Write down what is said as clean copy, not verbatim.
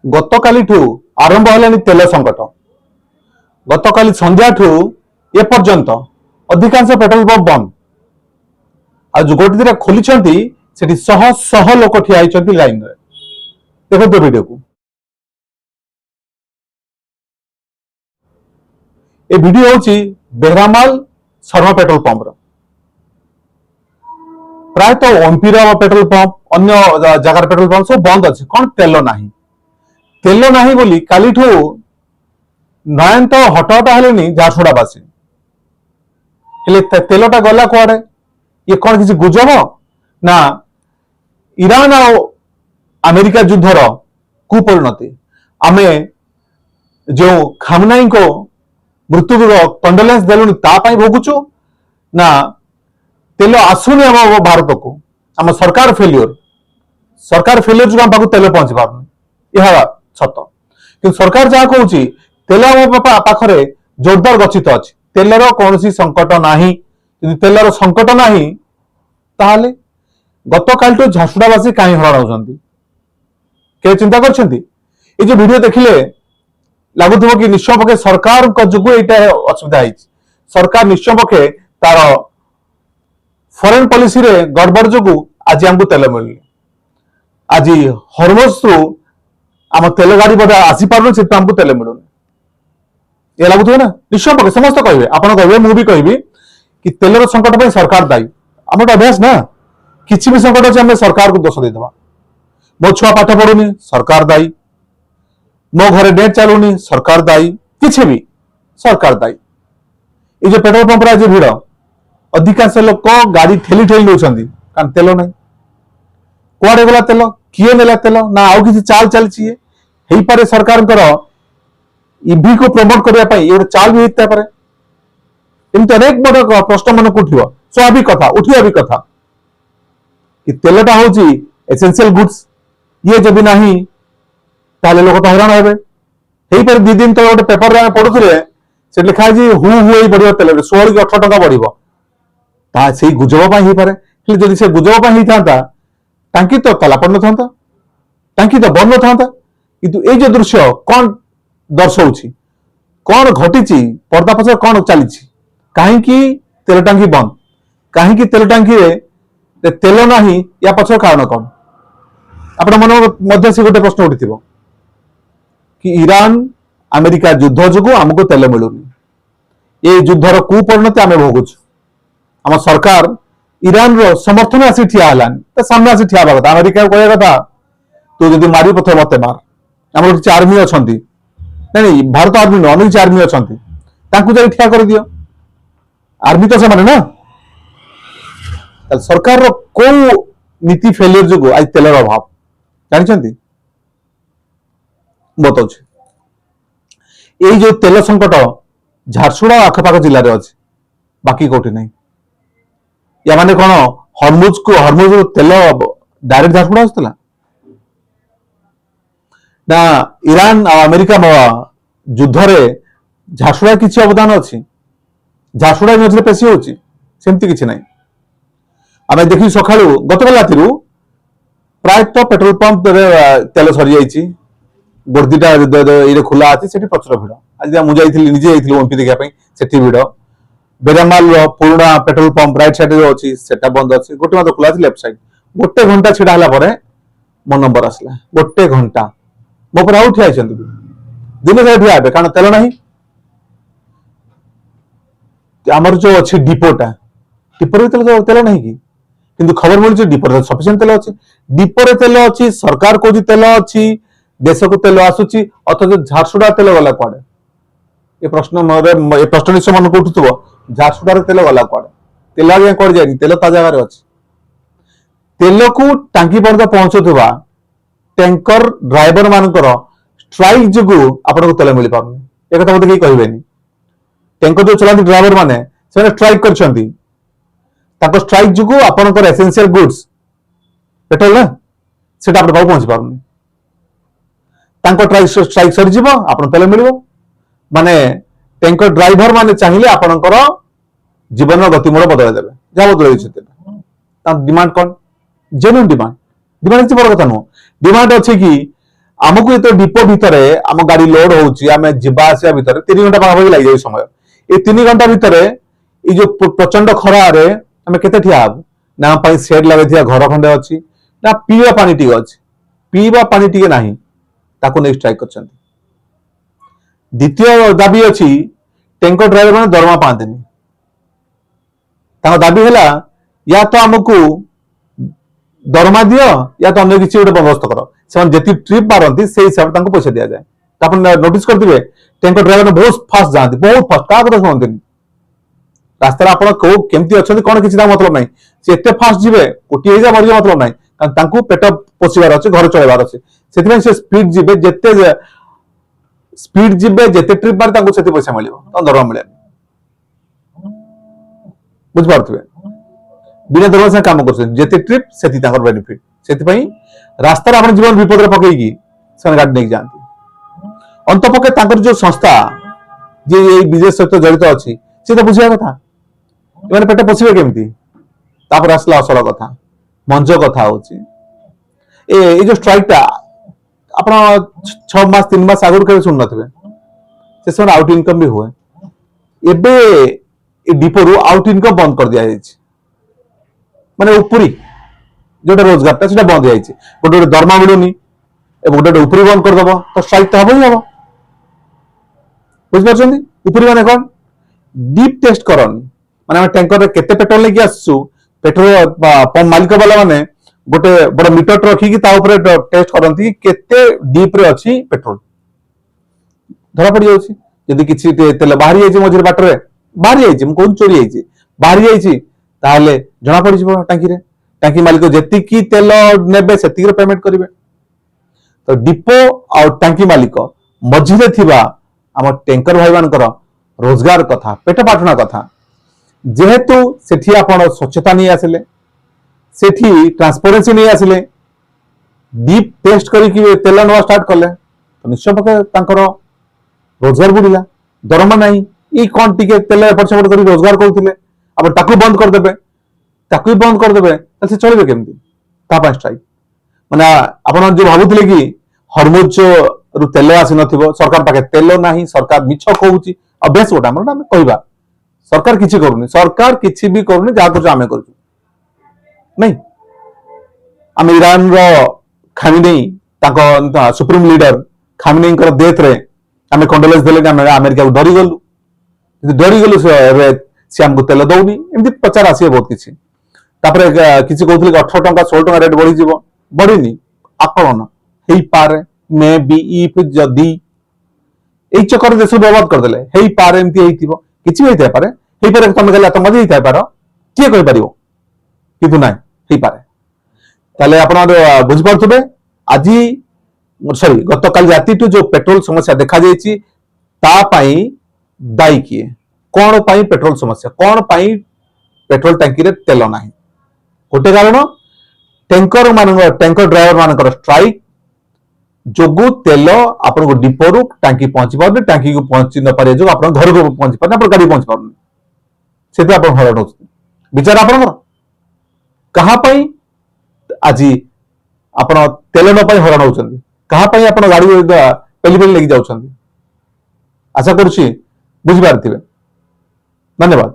गतकालिठू आरंभ है तेल संकट। गतकाली संध्याठू एपर्यंत अधिकांश पेट्रोल पंप बंद। आज गोटे दिटा खोली शह शह लोक ठिया लाइन रे। देखो वीडियो को। ए वीडियो होची बेहरामाल शर्मा पेट्रोल पंप। प्रायतः ओमपीर पेट्रोल पंप अन्य जगार पेट्रोल पंप सब बंद अच्छे। कौन तेल नाही, तेल नाही बोली कालीठू नयन तो हटहटा हेलेनी झारसुगुड़ावासी। तेलटा गला कुआडे? ये कौन किसी गुजब ना ईरान और अमेरिका युद्धर कुपरिणति? आमे जो खामनाई को मृत्यु कंडोलेंस देलुनी तापाई भोगुचु ना तेल आसुनी आम भारत को? आम सरकार फेलियर जो आम पाखु तेल पहुंची पारुनी यह सत। कि सरकार जहाँ कहूँ तेल आम पाखरे जोरदार गच्छित अच्छी। तेलर कौन संकट नाही। तेलर संकट नाही ताहले गतकाल झारसुगुड़ावासी कहीं हरण होती के चिंता करछंती? ये जो वीडियो देखिले लगुव कि निश्चय पक्षे सरकार जो असुविधा है। सरकार निश्चय पक्षे तार फॉरेन पॉलिसी रे गड़बड़ जो आज आमको तेल मिलनी। आज हरमोज थ्रू आम तेल गाड़ी बोधे आसी पार आमको तेल मिलूनी। ये लगुव ना? निश्चय पक्षे समस्त कहे, आपड़ कहे, मुझे कहि कि तेलर संकट पर सरकार दायी। आम अभ्यास ना किसी भी संकट अच्छे आम सरकार को दोष देदेवा। मो छुआ पाठ पढ़ुनी सरकार दायी, मो घरे नेट चलुनी सरकार दायी, किसी भी सरकार दायी। ये जो पेट्रोल पंप आज भिड़ अधिकांश लोक गाड़ी ठेली ठेली नौकरी कारण तेल ना। कुआडे गला तेल? किए नेला तेल? ना आउ किसी चाल चलती पारे सरकार इवी को प्रमोट करने ये चाल भी होता है। एमती अनेक बड़ प्रश्न मन को उठ स्वाभाविक कथा उठा भी कथा कि तेलटा हूँ एसेंशियल गुड्स। ये जब नहीं ताले लोक तो हैरान हे पारे। 2 दिन तो गोटे पेपर में पढ़ुले से लिखा है हु हु बढ़ तेल 16 कि 18 टका बढ़ से गुजब हो पारे। जदि से गुजब होता टांकी तो ताला पड़ न था, टांकी तो बंद न था। किंतु ये जो दृश्य कौन दर्शाऊ कौन घटी पर्दा पछर कौन चली कहीं तेल टांकी बंद, कहीं तेल टांकी रे तेल नहीं या पछर कारण कौन? आपण मन मध्य से गोटे प्रश्न उठी कि ईरान अमेरिका युद्ध जो आमको तेल मिलूनी। ये युद्धर कुपरिणति आम भोगुचु। आम सरकार ईरान रो समर्थन आसी ठिया हलानी सामने आसी ठिया कथा। अमेरिका को कहया कथा तू जदि मारी पथे मते मार। आम किसी आर्मी अच्छा नहीं भारत आर्मी नुह किसी आर्मी अच्छा जा ठिया कर दियो। आर्मी तो से ना सरकार रो को नीति फेलियर जो आज तेलर अभाव जानते बताऊ। ये जो तेल संकट झारसुगुड़ा आखपाख जिले में अच्छे बाकी कौटी नहीं। या माने कौन हरमुज तेल डायरेक्ट झारसुगुड़ा आसला ना ईरान और अमेरिका युद्ध में झारसुगुड़ा किसी अवदान अच्छी? झारसुगुड़ा मझे पेशी होमती किसी ना। आम देखी सका गतकाल राति प्रायतः पेट्रोल पंप तेल सरी जा गोर्दीटा ये खोला अच्छी से प्रचुर भिड़। आज मुझे निजे ओमपी देखापी से भिड़। बेरामाल पुराणा पेट्रोल पंप राइट साइड अच्छी से बंद अच्छी। गोटे मत खोला लेफ्ट साइड गोटे घंटा छिड़ा है मो नंबर आसला। गोटे घंटा मो पर आउ ठिया दिन सारा ठिया हे कारण तेल ना। आमर जो अच्छी डिपोटा डिपोर तेल नहीं कि किंतु खबर मिलूँ डिपोर सफिशिएंट तेल अच्छी। डिपोर तेल अच्छी सरकार कौन तेल अच्छी देश को तेल आसूची अथच झारसुगुड़ा तेल गला कुआडे? ये प्रश्न निश्चय मन को उठुव झारसुगुड़ा तेल गला कुआडे? तेल आगे कौन जाए? तेल ता जगह अच्छी। तेल को टांकी पर्यंत पहुंचुवा टैंकर ड्राइवर मानकर स्ट्राइक जो आपको तेल मिल पार एक कथा मत कहीं कहबेनी। टैंकर जो चलाती ड्राइवर माने से स्ट्राइक कर स्ट्राइक जो आपंकर एसेंशियल गुड्स पेट्रोल ना से पहुंची पार स्ट्राइक सरी आप तेल मिल माने टैंकर ड्राइवर माने चाहिए आपणकर जीवन गतिमूल बदल देवे जहाँ बदल डिमांड कौन? Genuine demand. डिमांड बड़ कथा नुह। डिमांड अच्छे कि आमको ये डिपो भितर आम गाड़ी लोड होची आम जीवा आसिया भितर 3 घंटा पाखापाखि लग जाए समय ये 3 घंटा भितर ये जो प्रचंड खरा रे आम केते ठिया हब ना पाई सेड लगे घर खंडे अच्छी ना पीवा पानी टी अच्छी पीवा पानी टी ना ताको नेक्स्ट स्ट्राइक कर द्वितीय दाबी अच्छी टैंकर ड्राइवर मैंने दरमा पाते दाबी है या तो आमको दरमा दियो या तो अन्य किसी गोटे बंदोबस्त कर जी ट्रिप मारती से हिसाब से पैसा दि जाए आप नोटिस करते टैंकर ड्राइवर बहुत फास्ट जाती बहुत फास्ट क्या कथा शुणती रास्तार आप केमती अच्छा कौन किसी मतलब ना सी एत फास्ट जी गोटे मर मतलब ना पेट पोषार अच्छे घर चलवार अच्छे से स्पीड जी जिते स्पीड जी जिते ट्रिप मारे से पैसा मिल दरमा मिले बुझिपारे बिना दरमा से काम करते ट्रिप से बेनिफिट से रास्तार आप जीवन विपद में पकईकी से गाड़ी नहीं जाती अंत पके जो संस्था जी बिजनेस सहित जड़ित अच्छी सी तो बुझा कथा मैंने पेट पोषे केमती आसला असल कथा मंज कथा हूँ जो स्ट्राइक टा आप 6 मास 3 मास आगुरी कभी शुणु थे से समय आउट इनकम भी हुए एबे डिपो रु आउट इनकम बंद कर दिया माने उपरी जो रोजगार से बंद हो गोटे गोटे दरमा मिलूनी गोटे गोटे उपरी बंद करदेव तो स्ट्राइक तो हम ही हम बुझिपार उपरी मैंने कौन डीप टेस्ट करनी माने टैंकर रे केते पेट्रोल लेके आसु पेट्रोल पंप मालिक वाला माने गोटे बड़ मीटर रखिकी टेस्ट करती केते डीप रे अच्छी पेट्रोल धरा पड़ जाउछि यदि किछि तेल बाहरी जाइछि मझिर बाटर रे बाहरी जाइछि म कोन चोरी जाइछि बाहरी जाइछि ताहले जना पड़ जिवो टांकी रे टांकी मालिक जेतिकी तेल नेबे सेतिकी पेमेंट करिवे तो डिपो आ टांकी मालिक मझिरे थिबा हम टैंकर भाई मानकर रोजगार कथा पेट पाटना कथा जेहेतु सेठी आपण स्वच्छता नहीं आसिले सेठी ट्रांसपेरेंसी नहीं आसिले डीप टेस्ट करके तेल नवा स्टार्ट कले तो निश्चय पके तांकर रोजगार बुड़िला दरमा नहीं ई कौन टिके तेल एपट सेपट कर रोजगार करथिले अब ताकू बंद कर देबे ताकू बंद कर देबे से चलबे केमती ता स्ट्राइक माने आपण जो भाबुथिले कि हरमुज रु तेल आसी नथिबो सरकार पाके तेल नाही सरकार मिछ कहूची अभ्यास गोटा हमर ना कहबा सरकार किछि करूनी सरकार किछि भी करूनी जा कुछ आमे करू नहीं आम ईरान रो खामिनेई ताको सुप्रीम लीडर खामिनेई कर डेथ रे आमे कंडोलेंस देले आमे अमेरिका को डरी गलु से हमको तेल दौनी एमती प्रचार आसी बहुत किछि तापरे किछि कहउथले 18 टंका 16 टंका रेट बढ़ी जीवो बढ़ीनी आकलन हेई पारे मे बी इफ जदी एई चक्कर देश बर्बाद कर देले हेई पारे एमती हेइतिबो किछि हेइते पारे हेई पारे तमे गले आतंकवादी हेइते पारो किए कहि परिबो किंतु नाही हेई पारे ताले आपण बुझ पारथबे आजी सॉरी गतकाल राति जो पेट्रोल समस्या देखा जाइछि ता पई दायी किए कौन पाई पेट्रोल समस्या कौन पाई पेट्रोल टंकी रे तेल नाही गोटे कारण टैंकर ड्राइवर मानकर स्ट्राइक जोगु तेल आपन को डिपो रु टांकी पहुंची पारे टांकी को पहुंची न पारे जो आपन घर को पहुंची पारे आपन गाड़ी पहुंची पारे से आपन हरण हो विचार आपन कहा पाई आजी आपन तेल न पाई हरण होचंदी कहा पाई आपन गाड़ी पेली पेली लेके जाउछंदी आशा करूची बुझी पारथिबे धन्यवाद।